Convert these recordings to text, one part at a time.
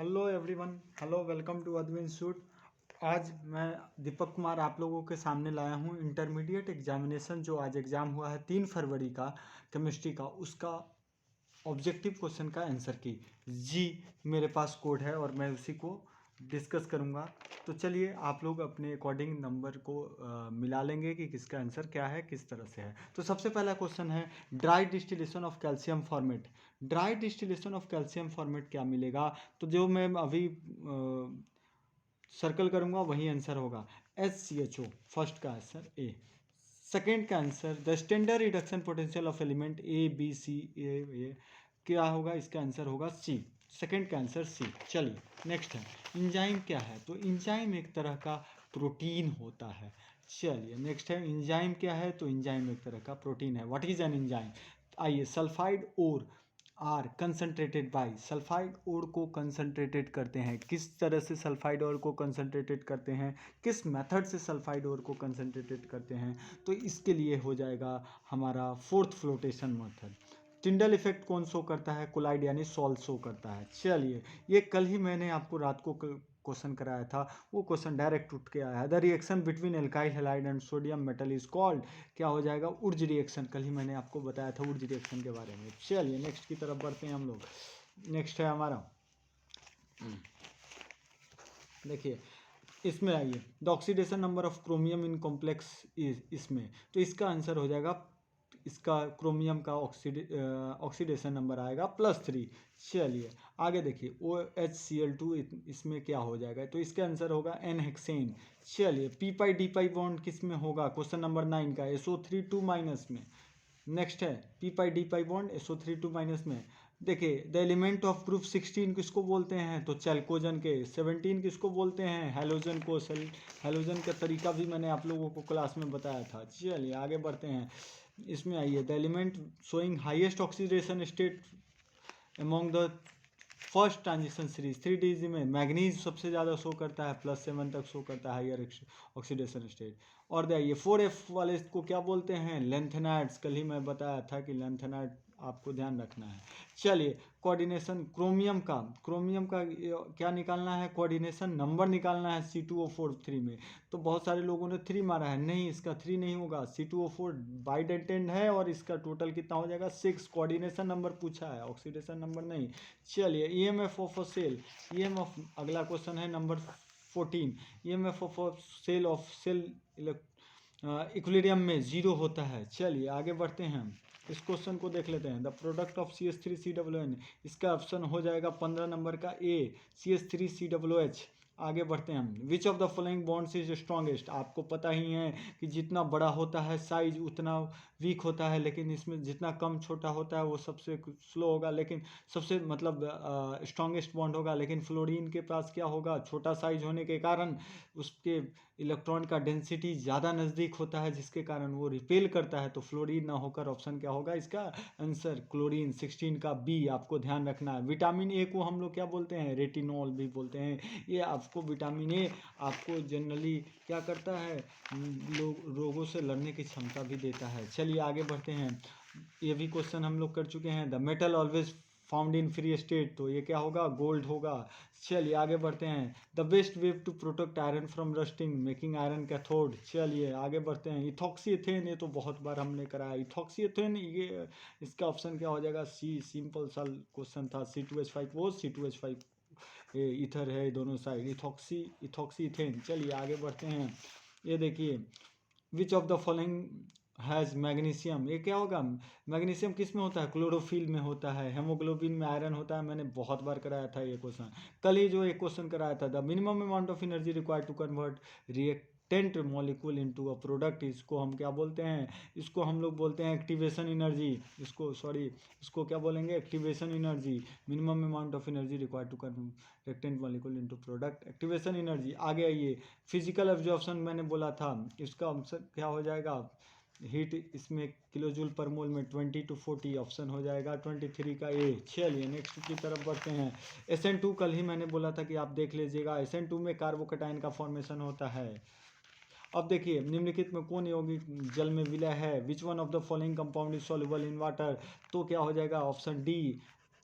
Hello everyone, hello, welcome to Advin institute. आज मैं दीपक कुमार आप लोगों के सामने लाया हूँ इंटरमीडिएट एग्जामिनेशन जो आज एग्ज़ाम हुआ है 3 फरवरी का केमिस्ट्री का, उसका ऑब्जेक्टिव क्वेश्चन का आंसर की जी मेरे पास कोड है और मैं उसी को डिस्कस करूँगा। तो चलिए आप लोग अपने अकॉर्डिंग नंबर को मिला लेंगे कि किसका आंसर क्या है, किस तरह से है। तो सबसे पहला क्वेश्चन है dry distillation of calcium formate. Dry distillation of calcium formate क्या मिलेगा? तो जो मैं अभी सर्कल करूँगा वही आंसर होगा HCHO। फर्स्ट का आंसर ए। सेकेंड का answer the standard reduction potential of element A क्या होगा? इसका आंसर होगा सी। सेकेंड का आंसर सी। चलिए नेक्स्ट है इंजाइम क्या है? तो इंजाइम एक तरह का प्रोटीन होता है। चलिए नेक्स्ट है इंजाइम क्या है? तो इंजाइम एक तरह का प्रोटीन है। What is an enzyme? आइए सल्फाइड और are concentrated by, sulphide ore को कंसनट्रेटेड करते हैं। किस तरह से सल्फाइड ओर को कंसनट्रेटेड करते हैं, किस मेथड से सल्फाइड ओर को कंसनट्रेटेड करते हैं? तो इसके लिए हो जाएगा हमारा fourth flotation method. Tyndall effect कौन शो करता है? कोलाइड यानी सॉल्ट शो करता है। चलिए ये कल ही मैंने आपको रात को क्वेश्चन कराया था, वो क्वेश्चन डायरेक्ट उठ के आया है। The reaction between alkyl halide and sodium metal is called, क्या हो जाएगा? उर्ज रिएक्शन। कल ही मैंने आपको बताया था उर्ज रिएक्शन के बारे में। चलिए नेक्स्ट की तरफ बढ़ते हैं हम लोग। नेक्स्ट है हमारा, देखिए इसमें आइए the oxidation number of chromium in complex is, इसमें तो इसका आंसर हो जाएगा, इसका क्रोमियम का ऑक्सीडेशन नंबर आएगा +3। चलिए आगे देखिए OHCl2 इसमें क्या हो जाएगा? तो इसका आंसर होगा एन हेक्सेन। चलिए P pi D pi bond किस में होगा? क्वेश्चन नंबर 9 का SO3 2 माइनस में। नेक्स्ट है P pi D pi bond SO3 2 minus में। देखिए द एलिमेंट ऑफ ग्रुप 16 किसको बोलते हैं? तो चैल्कोजन के। 17 किसको बोलते हैं? हैलोजन को। हैलोजन का तरीका भी मैंने आप लोगों को क्लास में बताया था। चलिए आगे बढ़ते हैं। इसमें आइए the element showing highest oxidation state among the first transition series 3 में मैग्नीज सबसे ज़्यादा शो करता है, +7 तक शो करता है हायर ऑक्सीडेशन स्टेट। और देखिए 4F वाले को क्या बोलते हैं? लेंथेनाइड्स। कल ही मैं बताया था कि लेंथेनाइड आपको ध्यान रखना है। चलिए कोऑर्डिनेशन क्रोमियम का क्या निकालना है? कोऑर्डिनेशन नंबर निकालना है C2O4 3 में। तो बहुत सारे लोगों ने 3 मारा है, नहीं इसका 3 नहीं होगा, C2O4 बाइडेंटेंट है और इसका टोटल कितना हो जाएगा? 6। कोऑर्डिनेशन नंबर पूछा है, ऑक्सीडेशन नंबर नहीं। चलिए EMF of a cell, EMF अगला क्वेश्चन है नंबर 14। EMF ऑफ सेल इक्विलिब्रियम में 0 होता है। चलिए आगे बढ़ते हैं, इस क्वेश्चन को देख लेते हैं। द प्रोडक्ट ऑफ CH3COOH, इसका ऑप्शन हो जाएगा 15 नंबर का ए, CH3COOH। आगे बढ़ते हैं। Which of the following bonds is strongest? आपको पता ही है कि जितना बड़ा होता है साइज उतना वीक होता है, लेकिन इसमें जितना कम छोटा होता है वो सबसे स्लो होगा, लेकिन सबसे मतलब स्ट्रॉन्गेस्ट बॉन्ड होगा। लेकिन फ्लोरीन के पास क्या होगा? छोटा साइज होने के कारण उसके इलेक्ट्रॉन का डेंसिटी ज़्यादा नज़दीक होता है, जिसके कारण वो रिपेल करता है। तो फ्लोरीन ना होकर ऑप्शन क्या होगा इसका आंसर? क्लोरीन। 16 का बी आपको ध्यान रखना है। विटामिन ए को हम लोग क्या बोलते हैं? रेटिनॉल भी बोलते हैं। ये आपको विटामिन ए आपको जनरली क्या करता है? रोगों से लड़ने की क्षमता भी देता है। चलिए आगे बढ़ते हैं। ये भी क्वेश्चन हम लोग कर चुके हैं। The metal always found in free state, तो ये क्या होगा? गोल्ड होगा। चलिए आगे बढ़ते हैं। The best way to protect iron from rusting, making iron cathode. चलिए आगे बढ़ते हैं। इथॉक्सी एथेन, ये तो बहुत बार हमने कराया। इथॉक्सी एथेन, ये इसका ऑप्शन क्या हो जाएगा? सी। सिंपल सा क्वेश्चन था। C2H5 वो C2H5 ईथर है दोनों साइड। Ethoxy ethane. चलिए आगे बढ़ते हैं। ये देखिए which of the following has magnesium, ये क्या होगा? मैग्नीशियम किस में होता है? क्लोरोफिल में होता है। हेमोग्लोबिन में आयरन होता है। मैंने बहुत बार कराया था ये क्वेश्चन। कल ही जो एक क्वेश्चन कराया था, the minimum amount of energy required to convert reactant molecule into a product, इसको हम क्या बोलते हैं? इसको हम लोग बोलते हैं एक्टिवेशन एनर्जी। इसको क्या बोलेंगे? Activation energy. Minimum amount of energy required to convert reactant molecule into product, activation energy. आगे आइए फिजिकल एब्जॉर्प्शन मैंने बोला था, इसका आंसर क्या हो जाएगा? हीट इसमें किलोजूल पर मोल में 20 to 40 ऑप्शन हो जाएगा 23 का ए। चलिए नेक्स्ट की तरफ बढ़ते हैं। SN2 कल ही मैंने बोला था कि आप देख लीजिएगा। SN2 में कार्बोकैटायन का फॉर्मेशन होता है। अब देखिए निम्नलिखित में कौन यौगिक जल में विलय है? Which one of the following compound is soluble in water, तो क्या हो जाएगा? Option D.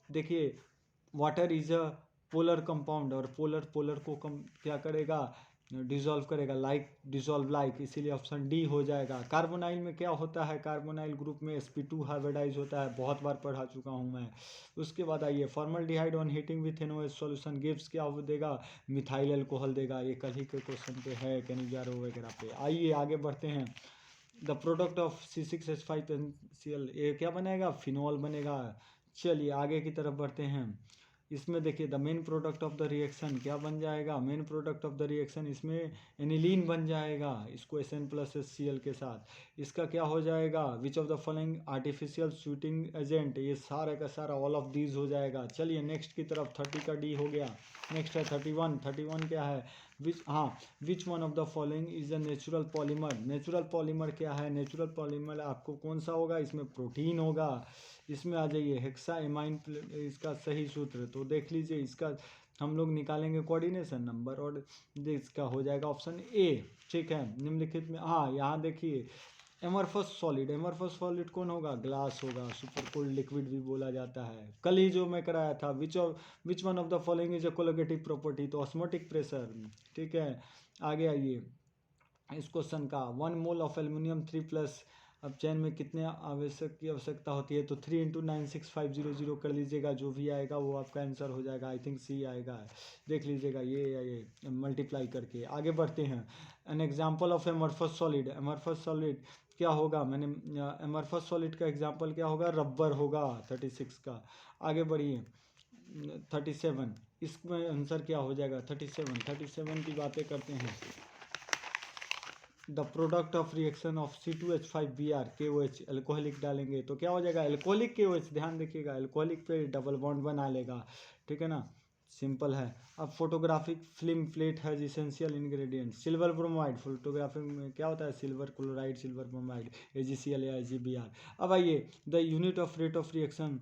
देखिए water is a polar compound, और पोलर पोलर को क्या करेगा, डिसॉल्व करेगा, लाइक डिसॉल्व लाइक, इसीलिए ऑप्शन डी हो जाएगा। कार्बोनाइल में क्या होता है, कार्बोनाइल ग्रुप में sp2 हाइब्रिडाइज होता है, बहुत बार पढ़ा चुका हूँ मैं। उसके बाद आइए, formaldehyde on heating with NaOH solution gives क्या हो देगा, मिथाइल अल्कोहल देगा। ये कल ही के क्वेश्चन पे है, कैनिजारो वगैरह पे। आइए आगे बढ़ते हैं। द प्रोडक्ट ऑफ C6H5NCl, ये क्या बनेगा, फिनॉल बनेगा। चलिए आगे की तरफ बढ़ते हैं। इसमें देखिए the main product of the reaction क्या बन जाएगा, main product of the reaction इसमें एनिलीन बन जाएगा, इसको SN+HCl के साथ। इसका क्या हो जाएगा, which of the following artificial sweating agent, ये सारा का सारा ऑल ऑफ दीज हो जाएगा। चलिए नेक्स्ट की तरफ, 30 का डी हो गया। नेक्स्ट है 31। 31 क्या है, which one of the following is a natural polymer. Natural polymer क्या है, नेचुरल पॉलीमर आपको कौन सा होगा, इसमें प्रोटीन होगा। इसमें आ जाइए, हेक्सा एमाइन इसका सही सूत्र तो देख लीजिए, इसका हम लोग निकालेंगे कोऑर्डिनेशन नंबर, और इसका हो जाएगा ऑप्शन ए। ठीक है, निम्नलिखित में, हाँ यहाँ देखिए, एमरफस सॉलिड, एमरफस सॉलिड कौन होगा, ग्लास होगा, सुपर कोल्ड लिक्विड भी बोला जाता है। कल ही जो मैं कराया था, which one of the following is a colligative property, तो ऑस्मोटिक प्रेशर। ठीक है, आगे आइए, इस क्वेश्चन का 1 मोल ऑफ एल्यूमिनियम 3+, अब चैन में कितने आवश्यक की आवश्यकता होती है, तो 3 × 96500 कर लीजिएगा, जो भी आएगा वो आपका आंसर हो जाएगा। आई थिंक सी आएगा, देख लीजिएगा ये मल्टीप्लाई करके। आगे बढ़ते हैं, an example of amorphous solid, amorphous solid क्या होगा, मैंने एमरफस सॉलिड का एग्जाम्पल क्या होगा, रबर होगा 36 का। आगे बढ़िए 37, इसमें आंसर क्या हो जाएगा, 37 की बातें करते हैं। The product of reaction of C2H5Br KOH, alcoholic डालेंगे तो क्या हो जाएगा, एल्कोहलिक KOH, ध्यान देखिएगा, एल्कोहलिक पे डबल बॉन्ड बना लेगा। ठीक है ना, सिंपल है। अब फोटोग्राफिक फिल्म प्लेट है essential ingredient, silver bromide, photography में क्या होता है, silver chloride, silver bromide, AgCl या AgBr। अब आइए, the unit of rate of reaction,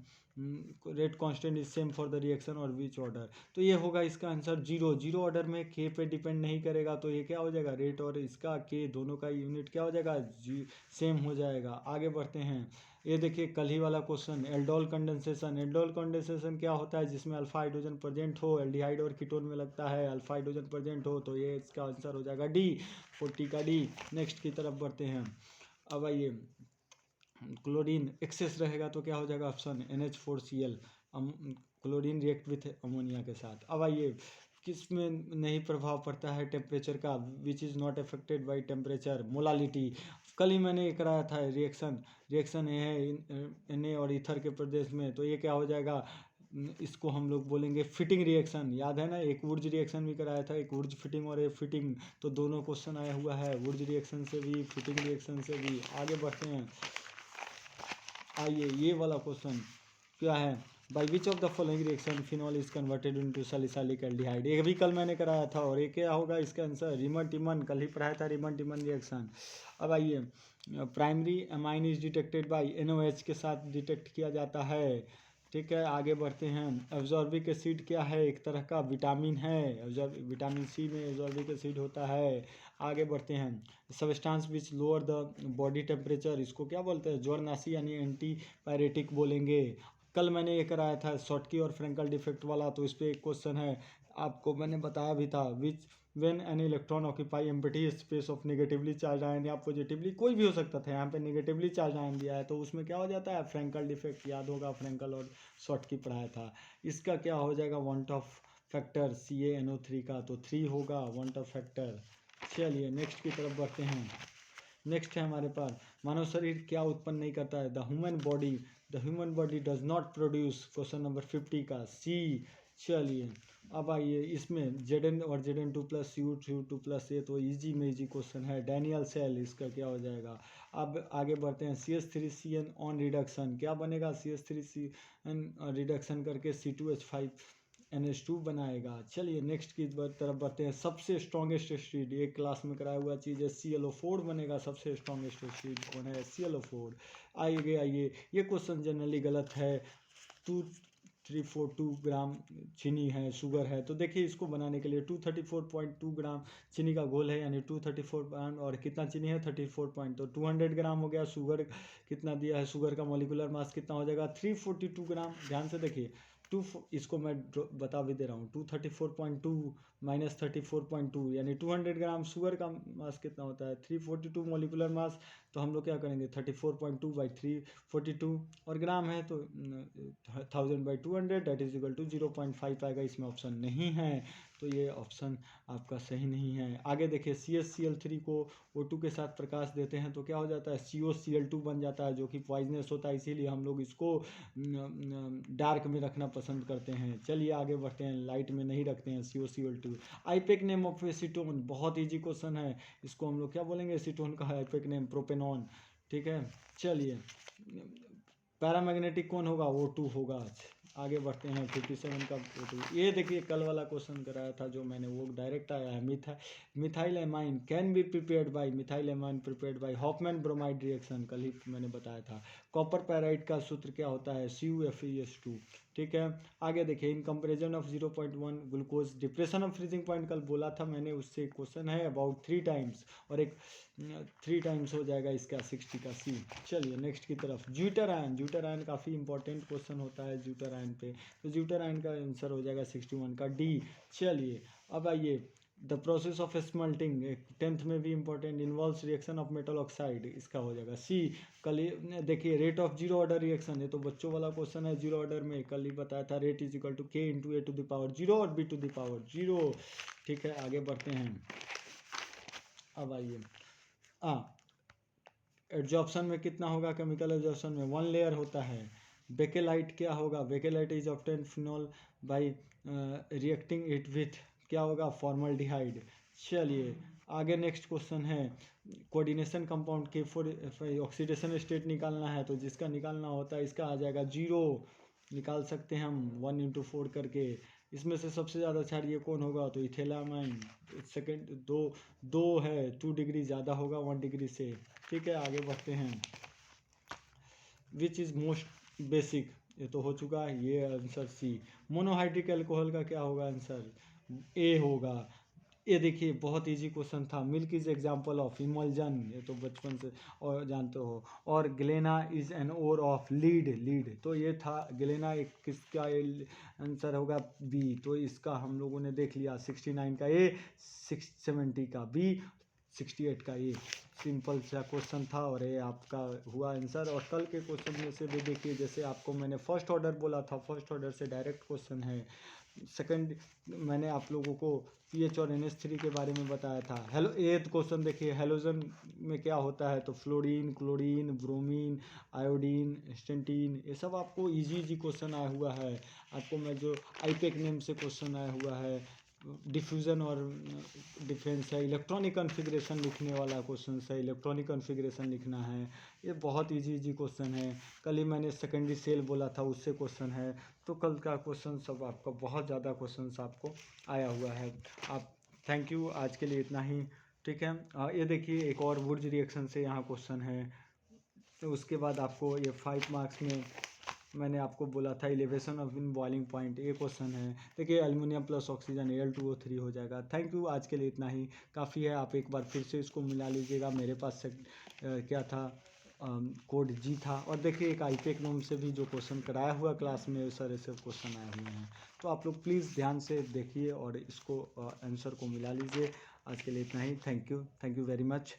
rate constant is same for the reaction और विच ऑर्डर, तो ये होगा इसका आंसर जीरो ऑर्डर में, के पे डिपेंड नहीं करेगा, तो ये क्या हो जाएगा, रेट और इसका के दोनों का यूनिट क्या हो जाएगा, सेम हो जाएगा। आगे बढ़ते हैं, ये देखिए कल ही वाला question, aldol condensation, aldol condensation क्या होता है, जिसमें अल्फा हाइड्रोजन प्रेजेंट हो, एल्डिहाइड और कीटोन में लगता है, अल्फा हाइड्रोजन प्रेजेंट हो, तो ये इसका आंसर हो जाएगा डी, 40 का डी। नेक्स्ट की तरफ बढ़ते हैं। अब आइए, क्लोरीन एक्सेस रहेगा तो क्या हो जाएगा, option NH4Cl, chlorine react with ammonia के साथ। अब आइए, किस में नहीं प्रभाव पड़ता है टेम्परेचर का, which is not affected by temperature, molality. कल ही मैंने ये कराया था, रिएक्शन ये है Na और ईथर के प्रदेश में, तो ये क्या हो जाएगा, इसको हम लोग बोलेंगे फिटिंग रिएक्शन। याद है ना, एक वुर्ज रिएक्शन भी कराया था, एक वुर्ज फिटिंग और एक फिटिंग, तो दोनों क्वेश्चन आया हुआ है, वुर्ज रिएक्शन से भी, फिटिंग रिएक्शन से भी। आगे बढ़ते हैं, आइए ये वाला क्वेश्चन क्या है, by which of the following reaction phenol is converted into salicylic aldehyde, ये भी कल मैंने कराया था, और ये क्या होगा इसका आंसर, रीमन टिमन, कल ही पढ़ाया था रीमन टिमन रिएक्शन। अब आइए, primary amine is detected by NOH के साथ डिटेक्ट किया जाता है। ठीक है, आगे बढ़ते हैं, एब्जॉर्बिक एसिड क्या है, एक तरह का विटामिन है, विटामिन सी में एब्जॉर्बिक एसिड होता है। आगे बढ़ते हैं, substance which lower the body temperature, इसको क्या बोलते हैं, ज्वरनाशी यानी एंटी पायरेटिक बोलेंगे। कल मैंने ये कराया था शॉर्टकी और फ्रेंकल डिफेक्ट वाला, तो इस पर एक क्वेश्चन है, आपको मैंने बताया भी था, विच when an electron occupy empty space of negatively charge ion या पॉजिटिवली, कोई भी हो सकता था, यहाँ पे नेगेटिवली चार्ज आयन दिया है, तो उसमें क्या हो जाता है, फ्रेंकल डिफेक्ट, याद होगा फ्रेंकल और शॉर्टकी पढ़ाया था। इसका क्या हो जाएगा, वांट ऑफ फैक्टर CaNO3 का, तो 3 होगा वांट ऑफ फैक्टर। चलिए नेक्स्ट की तरफ बढ़ते हैं। नेक्स्ट है हमारे पास, मानव शरीर क्या उत्पन्न नहीं करता है, the human body does not produce, question number 50 का सी। चलिए अब आइए, इसमें Zn और Zn2+ Cu2+, ये तो इजी में इजी क्वेश्चन है, डैनियल सेल, इसका क्या हो जाएगा। अब आगे बढ़ते हैं, CH3CN ऑन रिडक्शन क्या बनेगा, CH3CN रिडक्शन करके C2H5NH2 बनाएगा। चलिए नेक्स्ट की तरफ बढ़ते हैं, सबसे स्ट्रॉन्गेस्ट एसिड, एक क्लास में कराया हुआ चीज़ है, ClO4 बनेगा, सबसे स्ट्रॉन्गेस्ट एसिड कौन है, ClO4। आइए ये क्वेश्चन जनरली गलत है, 2342 ग्राम चीनी है, शुगर है, तो देखिए इसको बनाने के लिए 234.2 ग्राम चीनी का घोल है, यानी 234 ग्राम, और कितना चीनी है 34 पॉइंट, तो 200 ग्राम हो गया। शुगर कितना दिया है, शुगर का मॉलिक्यूलर मास कितना हो जाएगा 342 ग्राम, ध्यान से देखिए इसको मैं बता भी दे रहा हूँ, 234.2 माइनस 34.2 यानी 200 ग्राम शुगर का मास कितना होता है, 342 मोलिकुलर मास। तो हम लोग क्या करेंगे 34.2 बाई 342, और ग्राम है तो 1000 by 200 that is equal to 0.5 आएगा। इसमें ऑप्शन नहीं है, तो ये ऑप्शन आपका सही नहीं है। आगे देखिए CaCl3 को O2 के साथ प्रकाश देते हैं तो क्या हो जाता है, COCl2 बन जाता है, जो कि पॉइजनस होता है, इसीलिए हम लोग इसको डार्क में रखना पसंद करते हैं। चलिए आगे बढ़ते हैं, लाइट में नहीं रखते हैं COCl2। IUPAC name of acetone, बहुत ईजी क्वेश्चन है, इसको हम लोग क्या बोलेंगे, एसीटोन का आईपेक नेम प्रोपेनॉन। ठीक है, चलिए पैरामैग्नेटिक कौन होगा, O2 होगा। आगे बढ़ते हैं 57 का O2। ये देखिए कल वाला क्वेश्चन कराया था जो मैंने, वो डायरेक्ट आया है। Methyl amine can be prepared by, methyl amine prepared by Hoffmann bromide reaction, कल ही मैंने बताया था। कॉपर पैराइड का सूत्र क्या होता है, CuFeS2। ठीक है, आगे देखिए in comparison of 0.1 glucose depression of freezing point, कल बोला था मैंने, उससे क्वेश्चन है अबाउट 3 टाइम्स, और एक 3 टाइम्स हो जाएगा इसका 60 का C। चलिए नेक्स्ट की तरफ, ज्यूटर आयन, ज्यूटर आयन काफ़ी इंपॉर्टेंट क्वेश्चन होता है ज्यूटर आयन पे, तो ज्यूटर आयन का आंसर हो जाएगा 61 का D। चलिए अब आइए, द प्रोसेस ऑफ स्मल्टिंग 10th में भी important, involves reaction of metal oxide, इसका हो जाएगा C। कल ही देखिए rate of zero order reaction है, तो बच्चों वाला क्वेश्चन है जीरो ऑर्डर में, कल ही बताया था, rate is equal to K into A to the power 0 और B टू द पावर 0। ठीक है, आगे बढ़ते हैं। अब आइए एड्जॉर्प्शन में कितना होगा, केमिकल एड्जॉर्प्शन में 1 लेयर होता है। बेकेलाइट क्या होगा, bakelite is obtain phenol bye reacting it with, क्या होगा, फॉर्मल्डिहाइड। चलिए आगे नेक्स्ट क्वेश्चन है, कोऑर्डिनेशन कंपाउंड के फॉर ऑक्सीडेशन स्टेट निकालना है, तो जिसका निकालना होता है इसका आ जाएगा 0, निकाल सकते हैं हम 1 इंटू 4 करके। इसमें से सबसे ज़्यादा क्षारीय कौन होगा, तो इथेलामाइन, सेकेंड दो है, 2 डिग्री ज़्यादा होगा 1 डिग्री से। ठीक है, आगे बढ़ते हैं, विच इज़ मोस्ट बेसिक, ये तो हो चुका है, ये आंसर C। मोनोहाइड्रिक एल्कोहल का क्या होगा आंसर, A होगा। ये देखिए बहुत इजी क्वेश्चन था, milk is example of emulsion, ये तो बचपन से और जानते हो, और galena is an ore of lead, तो ये था ग्लेना, एक किसका आंसर होगा B, तो इसका हम लोगों ने देख लिया, 69 का A, 670 का B, 68 का A। सिंपल सा क्वेश्चन था और ये आपका हुआ आंसर। और कल के क्वेश्चन में से भी देखिए, जैसे आपको मैंने फर्स्ट ऑर्डर बोला था, फर्स्ट ऑर्डर से डायरेक्ट क्वेश्चन है। सेकंड मैंने आप लोगों को पीएच और NH3 के बारे में बताया था। हेलो, एथ क्वेश्चन देखिए, हेलोजन में क्या होता है, तो फ्लोरीन, क्लोरीन, ब्रोमीन, आयोडीन, स्टेंटीन, ये सब आपको इजी क्वेश्चन आया हुआ है। आपको मैं जो आईपेक नेम से क्वेश्चन आया हुआ है, डिफ्यूज़न और डिफेंस है, इलेक्ट्रॉनिक कॉन्फ़िगरेशन लिखने वाला क्वेश्चन है, इलेक्ट्रॉनिक कॉन्फ़िगरेशन लिखना है, ये बहुत इजी क्वेश्चन है। कल ही मैंने सेकेंडरी सेल बोला था, उससे क्वेश्चन है। तो कल का क्वेश्चन सब आपका बहुत ज़्यादा क्वेश्चन आपको आया हुआ है। आप थैंक यू, आज के लिए इतना ही। ठीक है, ये देखिए एक और वुड्स रिएक्शन से यहाँ क्वेश्चन है, तो उसके बाद आपको ये 5 मार्क्स में मैंने आपको बोला था elevation of in boiling point, ये क्वेश्चन है। देखिए एल्युमिनियम प्लस ऑक्सीजन Al2O3 हो जाएगा। थैंक यू, आज के लिए इतना ही काफ़ी है। आप एक बार फिर से इसको मिला लीजिएगा, मेरे पास से क्या था, कोड G था। और देखिए एक आईपेक नोम से भी जो क्वेश्चन कराया हुआ क्लास में, सारे सब क्वेश्चन आए हुए हैं, तो आप लोग प्लीज़ ध्यान से देखिए और इसको आंसर को मिला लीजिए। आज के लिए इतना ही, थैंक यू वेरी मच।